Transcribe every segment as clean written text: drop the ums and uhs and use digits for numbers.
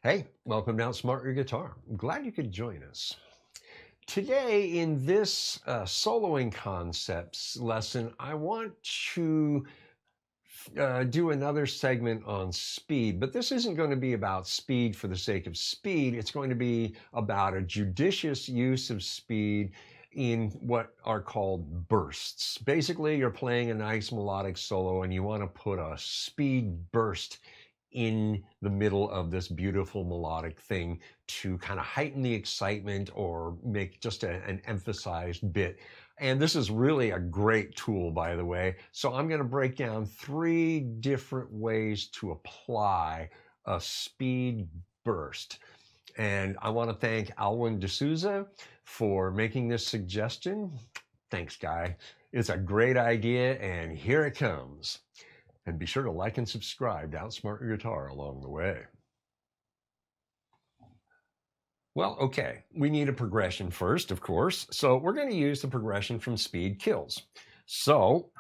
Hey, welcome to Outsmart Your Guitar. I'm glad you could join us. Today, in this soloing concepts lesson, I want to do another segment on speed, but this isn't going to be about speed for the sake of speed. It's going to be about a judicious use of speed in what are called bursts. Basically, you're playing a nice melodic solo and you want to put a speed burst in the middle of this beautiful melodic thing to kind of heighten the excitement or make just an emphasized bit. And this is really a great tool, by the way. So I'm going to break down 3 different ways to apply a speed burst. And I want to thank Alwyn D'Souza for making this suggestion. Thanks, guy. It's a great idea, and here it comes. And be sure to like and subscribe to Outsmart Your Guitar along the way. Well, okay, we need a progression first, of course. So we're going to use the progression from Speed Kills. So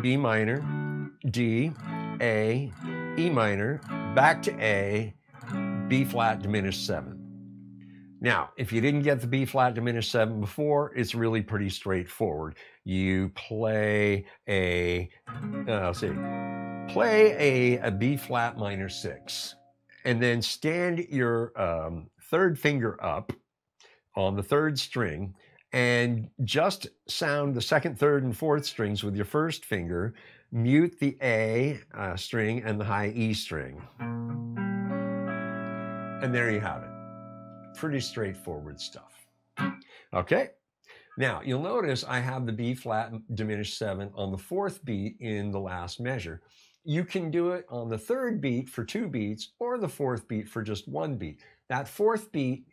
B minor, D, A, E minor, back to A, B flat diminished 7. Now, if you didn't get the B flat diminished 7 before, it's really pretty straightforward. You play a, play a B flat minor 6, and then stand your 3rd finger up on the 3rd string and just sound the 2nd, 3rd, and 4th strings with your 1st finger, mute the A string and the high E string. And there you have it. Pretty straightforward stuff. Okay. Now, you'll notice I have the B flat diminished 7 on the 4th beat in the last measure. You can do it on the 3rd beat for 2 beats or the 4th beat for just 1 beat. That 4th beat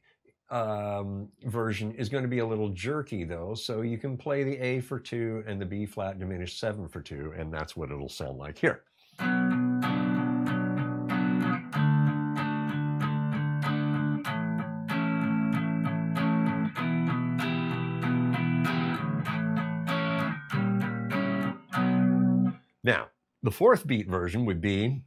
version is going to be a little jerky, though, so you can play the A for 2 and the B flat diminished 7 for 2, and that's what it'll sound like here. Now, the 4th beat version would be,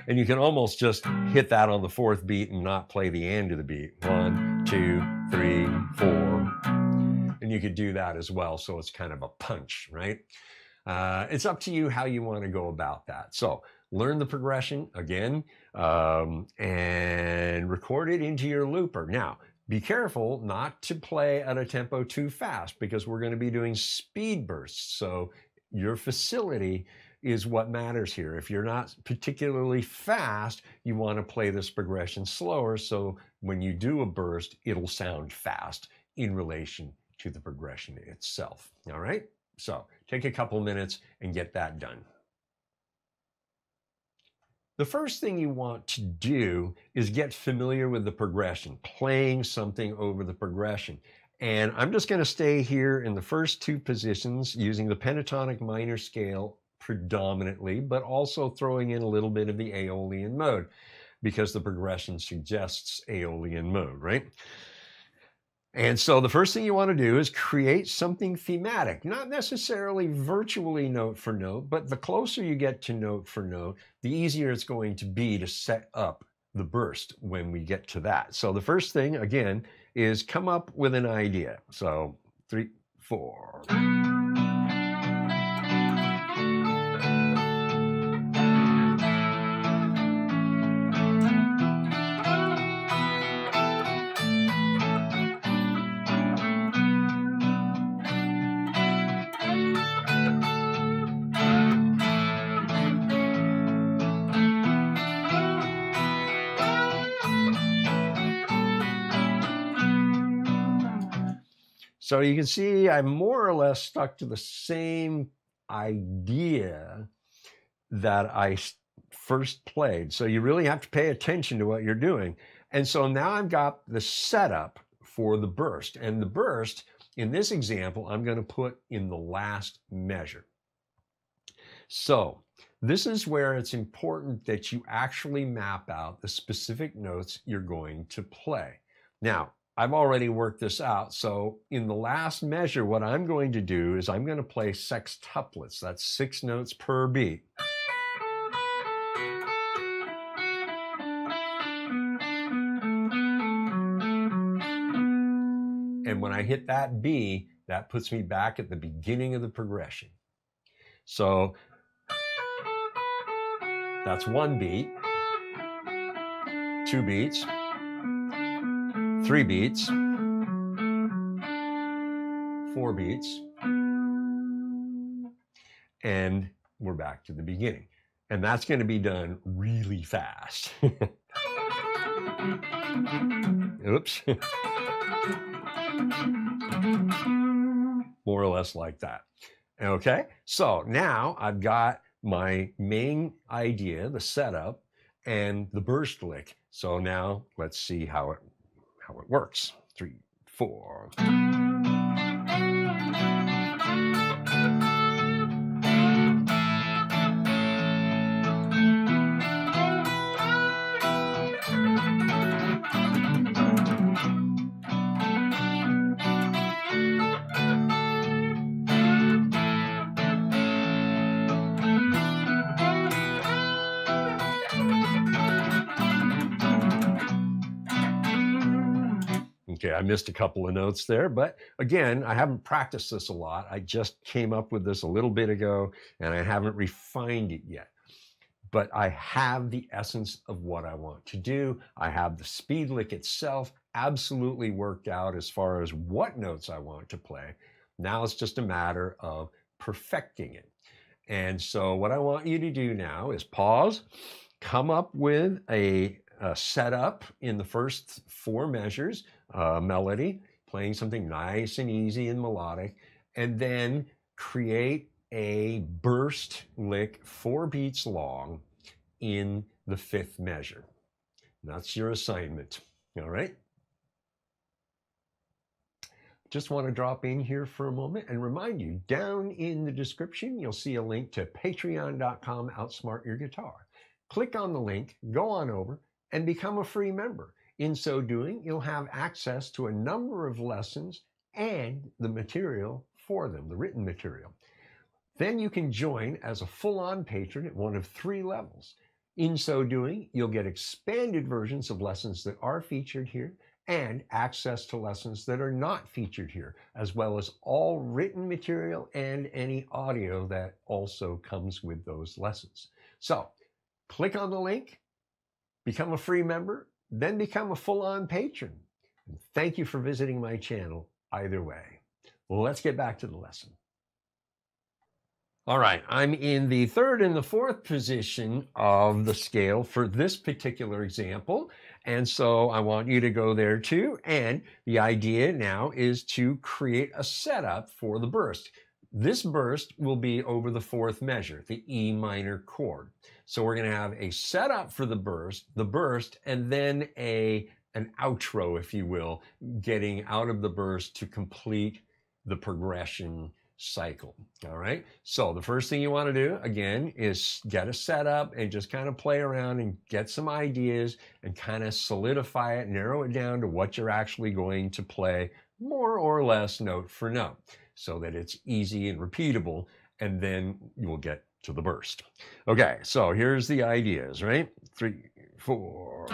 and you can almost just hit that on the 4th beat and not play the end of the beat. 1, 2, 3, 4. And you could do that as well, so it's kind of a punch, right? It's up to you how you want to go about that. So learn the progression again and record it into your looper. Now, be careful not to play at a tempo too fast because we're going to be doing speed bursts. So your facility is what matters here. If you're not particularly fast, you want to play this progression slower. So when you do a burst, it'll sound fast in relation to the progression itself. All right. So take a couple minutes and get that done. The first thing you want to do is get familiar with the progression, playing something over the progression. And I'm just going to stay here in the first 2 positions using the pentatonic minor scale predominantly, but also throwing in a little bit of the Aeolian mode because the progression suggests Aeolian mode, right? And so the first thing you want to do is create something thematic, not necessarily virtually note for note, but the closer you get to note for note, the easier it's going to be to set up the burst when we get to that. So the first thing, again, is come up with an idea. So 3, 4. So you can see I more or less stuck to the same idea that I first played. So you really have to pay attention to what you're doing. And so now I've got the setup for the burst. And the burst, in this example, I'm going to put in the last measure. So this is where it's important that you actually map out the specific notes you're going to play. Now, I've already worked this out. So in the last measure, what I'm going to do is I'm going to play sextuplets. That's 6 notes per beat. I hit that B, that puts me back at the beginning of the progression. So that's 1 beat, 2 beats, 3 beats, 4 beats, and we're back to the beginning. And that's going to be done really fast. Oops. More or less like that. Okay, so now I've got my main idea, the setup, and the burst lick. So now let's see how it works. 3, 4. Okay, I missed a couple of notes there, but again, I haven't practiced this a lot. I just came up with this a little bit ago, and I haven't refined it yet. But I have the essence of what I want to do. I have the speed lick itself absolutely worked out as far as what notes I want to play. Now it's just a matter of perfecting it. And so what I want you to do now is pause, come up with a setup in the first 4 measures, melody, playing something nice and easy and melodic, and then create a burst lick 4 beats long in the 5th measure. That's your assignment, all right? Just want to drop in here for a moment and remind you, down in the description, you'll see a link to patreon.com/outsmartyourguitar. Click on the link, go on over, and become a free member. In so doing, you'll have access to a number of lessons and the material for them, the written material. Then you can join as a full-on patron at one of 3 levels. In so doing, you'll get expanded versions of lessons that are featured here and access to lessons that are not featured here, as well as all written material and any audio that also comes with those lessons. So click on the link, become a free member, then become a full-on patron. And thank you for visiting my channel either way. Well, let's get back to the lesson. All right, I'm in the 3rd and the 4th position of the scale for this particular example. And so I want you to go there too. And the idea now is to create a setup for the burst. This burst will be over the 4th measure, the E minor chord. So we're going to have a setup for the burst, and then an outro, if you will, getting out of the burst to complete the progression cycle. All right. So the first thing you want to do, again, is get a setup and just kind of play around and get some ideas and kind of solidify it, narrow it down to what you're actually going to play more or less note for note so that it's easy and repeatable, and then you will get to the burst. Okay. So here's the ideas, right? 3, 4.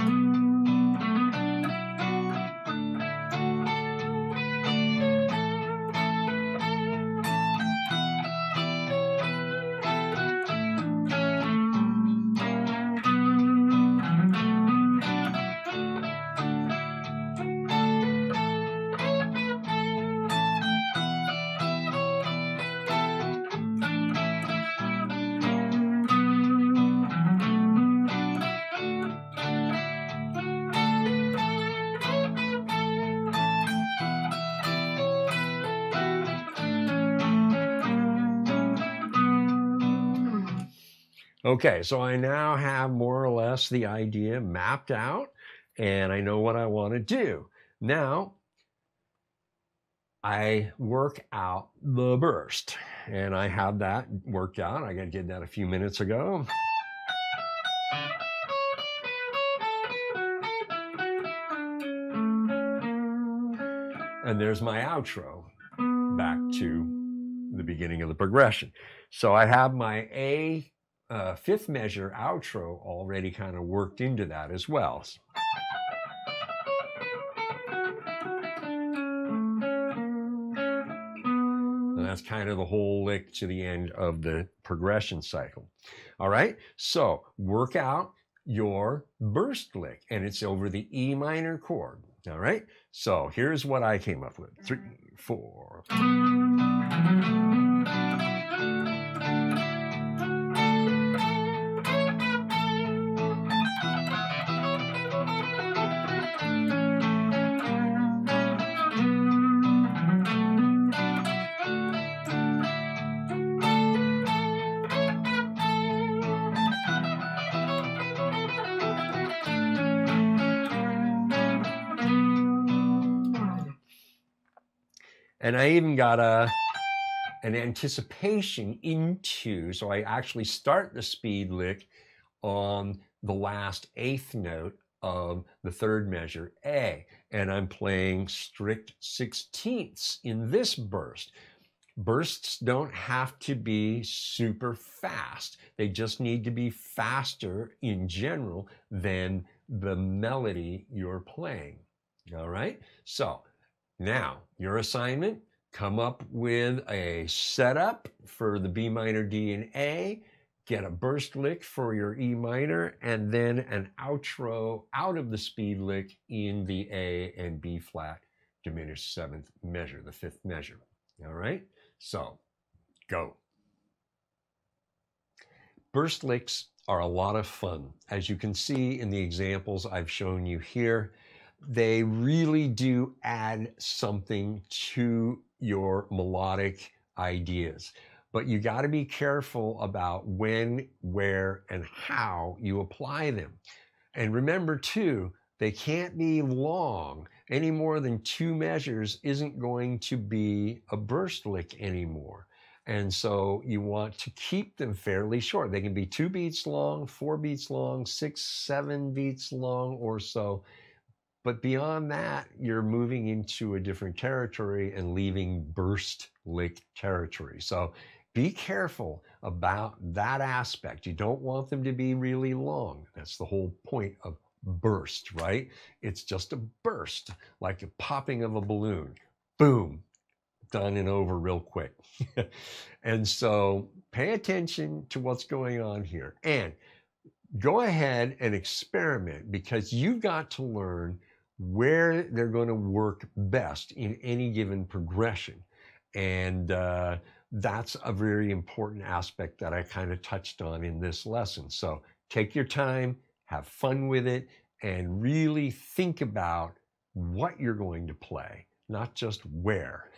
Okay, so I now have more or less the idea mapped out, and I know what I want to do. Now, I work out the burst, and I have that worked out. I did that a few minutes ago. And there's my outro back to the beginning of the progression. So I have my A 5th measure outro already kind of worked into that as well. that's kind of the whole lick to the end of the progression cycle. All right, so work out your burst lick, and it's over the E minor chord. All right, so here's what I came up with. 3, 4. And I even got an anticipation into, so I actually start the speed lick on the last 8th note of the 3rd measure, A, and I'm playing strict 16ths in this burst. Bursts don't have to be super fast. They just need to be faster in general than the melody you're playing. All right, so now, your assignment, come up with a setup for the B minor, D, and A, get a burst lick for your E minor, and then an outro out of the speed lick in the A and B flat diminished 7th measure, the 5th measure. All right, so go. Burst licks are a lot of fun. As you can see in the examples I've shown you here, they really do add something to your melodic ideas. But you got to be careful about when, where, and how you apply them. And remember too, they can't be long. Any more than 2 measures isn't going to be a burst lick anymore. And so you want to keep them fairly short. They can be 2 beats long, 4 beats long, 6, 7 beats long or so. But beyond that, you're moving into a different territory and leaving burst lick territory. So be careful about that aspect. You don't want them to be really long. That's the whole point of burst, right? It's just a burst, like the popping of a balloon. Boom, done and over real quick. And so pay attention to what's going on here. And go ahead and experiment, because you've got to learn where they're going to work best in any given progression. And that's a very important aspect that I kind of touched on in this lesson. So take your time, have fun with it, and really think about what you're going to play, not just where,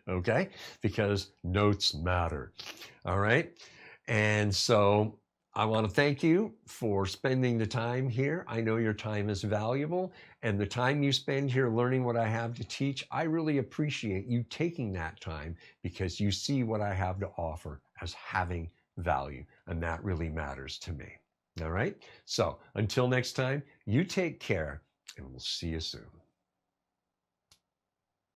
okay? Because notes matter, all right? And so I want to thank you for spending the time here. I know your time is valuable, and the time you spend here learning what I have to teach, I really appreciate you taking that time, because you see what I have to offer as having value, and that really matters to me. All right? So until next time, you take care, and we'll see you soon.